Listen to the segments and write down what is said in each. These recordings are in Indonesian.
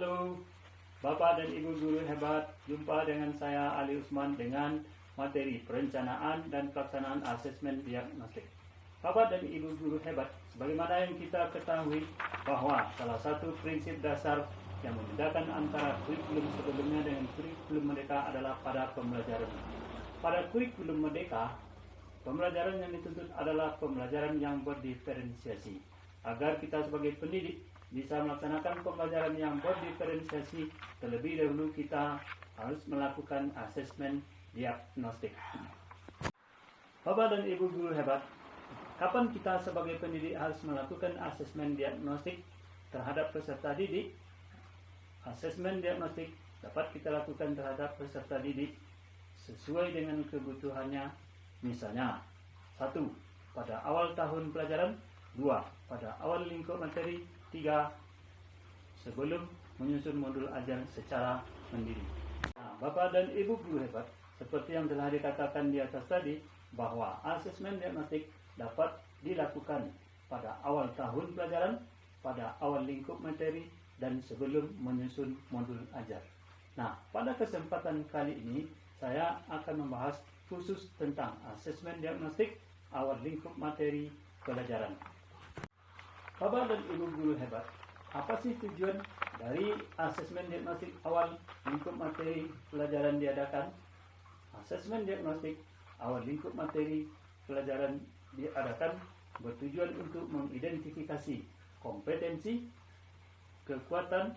Halo Bapak dan Ibu guru hebat, jumpa dengan saya Ali Usman dengan materi perencanaan dan pelaksanaan asesmen diagnostik. Bapak dan Ibu guru hebat, sebagaimana yang kita ketahui bahwa salah satu prinsip dasar yang membedakan antara kurikulum sebelumnya dengan kurikulum merdeka adalah pada pembelajaran. Pada kurikulum merdeka, pembelajaran yang dituntut adalah pembelajaran yang berdiferensiasi. Agar kita sebagai pendidik bisa melaksanakan pembelajaran yang berdiferensiasi, terlebih dahulu kita harus melakukan asesmen diagnostik. Bapak dan Ibu guru hebat, kapan kita sebagai pendidik harus melakukan asesmen diagnostik terhadap peserta didik? Asesmen diagnostik dapat kita lakukan terhadap peserta didik sesuai dengan kebutuhannya. Misalnya, 1. Pada awal tahun pelajaran, 2. Pada awal lingkup materi, 3. Sebelum menyusun modul ajar secara mandiri. Nah, Bapak dan Ibu guru hebat, seperti yang telah dikatakan di atas tadi, bahwa asesmen diagnostik dapat dilakukan pada awal tahun pelajaran, pada awal lingkup materi, dan sebelum menyusun modul ajar. Nah, pada kesempatan kali ini, saya akan membahas khusus tentang asesmen diagnostik awal lingkup materi pelajaran. Bapak dan Ibu guru hebat, apa sih tujuan dari asesmen diagnostik awal lingkup materi pelajaran diadakan? Asesmen diagnostik awal lingkup materi pelajaran diadakan bertujuan untuk mengidentifikasi kompetensi, kekuatan,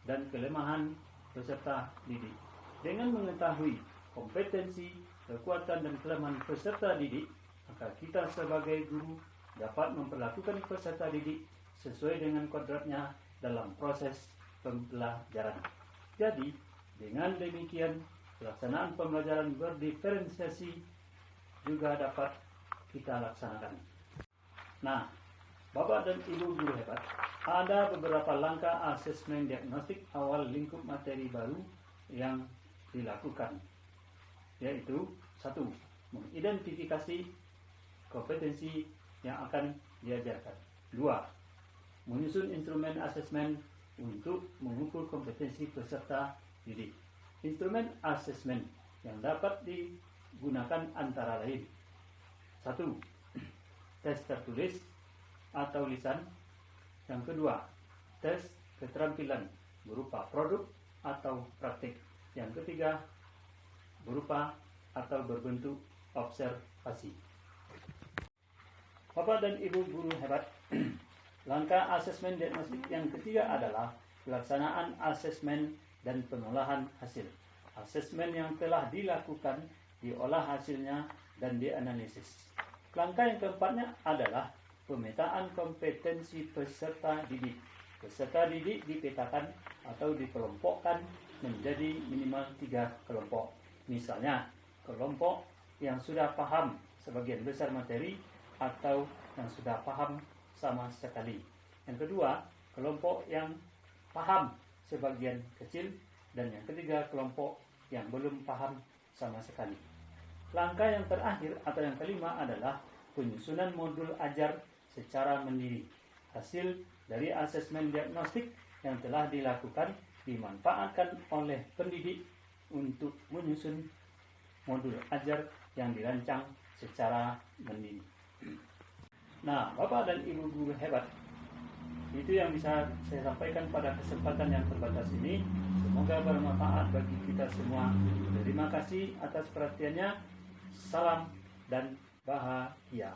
dan kelemahan peserta didik. Dengan mengetahui kompetensi, kekuatan, dan kelemahan peserta didik, maka kita sebagai guru dapat memperlakukan peserta didik sesuai dengan kodratnya dalam proses pembelajaran. Jadi, dengan demikian, pelaksanaan pembelajaran berdiferensiasi juga dapat kita laksanakan. Nah, Bapak dan Ibu guru hebat, ada beberapa langkah asesmen diagnostik awal lingkup materi baru yang dilakukan, yaitu 1. Mengidentifikasi kompetensi yang akan diajarkan. 2. Menyusun instrumen asesmen untuk mengukur kompetensi peserta didik. Instrumen asesmen yang dapat digunakan antara lain: 1. Tes tertulis atau lisan. Yang kedua, tes keterampilan berupa produk atau praktik. Yang ketiga, berupa atau berbentuk observasi. Bapak dan Ibu guru hebat, langkah asesmen diagnostik yang ketiga adalah pelaksanaan asesmen dan pengolahan hasil. Asesmen yang telah dilakukan, diolah hasilnya, dan dianalisis. Langkah yang keempatnya adalah pemetaan kompetensi peserta didik. Peserta didik dipetakan atau dikelompokkan menjadi minimal 3 kelompok. Misalnya, kelompok yang sudah paham sebagian besar materi atau yang sudah paham sama sekali. Yang kedua, kelompok yang paham sebagian kecil, dan yang ketiga, kelompok yang belum paham sama sekali. Langkah yang terakhir atau yang kelima adalah penyusunan modul ajar secara mandiri. Hasil dari asesmen diagnostik yang telah dilakukan dimanfaatkan oleh pendidik untuk menyusun modul ajar yang dirancang secara mandiri. Nah, Bapak dan Ibu guru hebat, itu yang bisa saya sampaikan pada kesempatan yang terbatas ini. Semoga bermanfaat bagi kita semua. Terima kasih atas perhatiannya. Salam dan bahagia.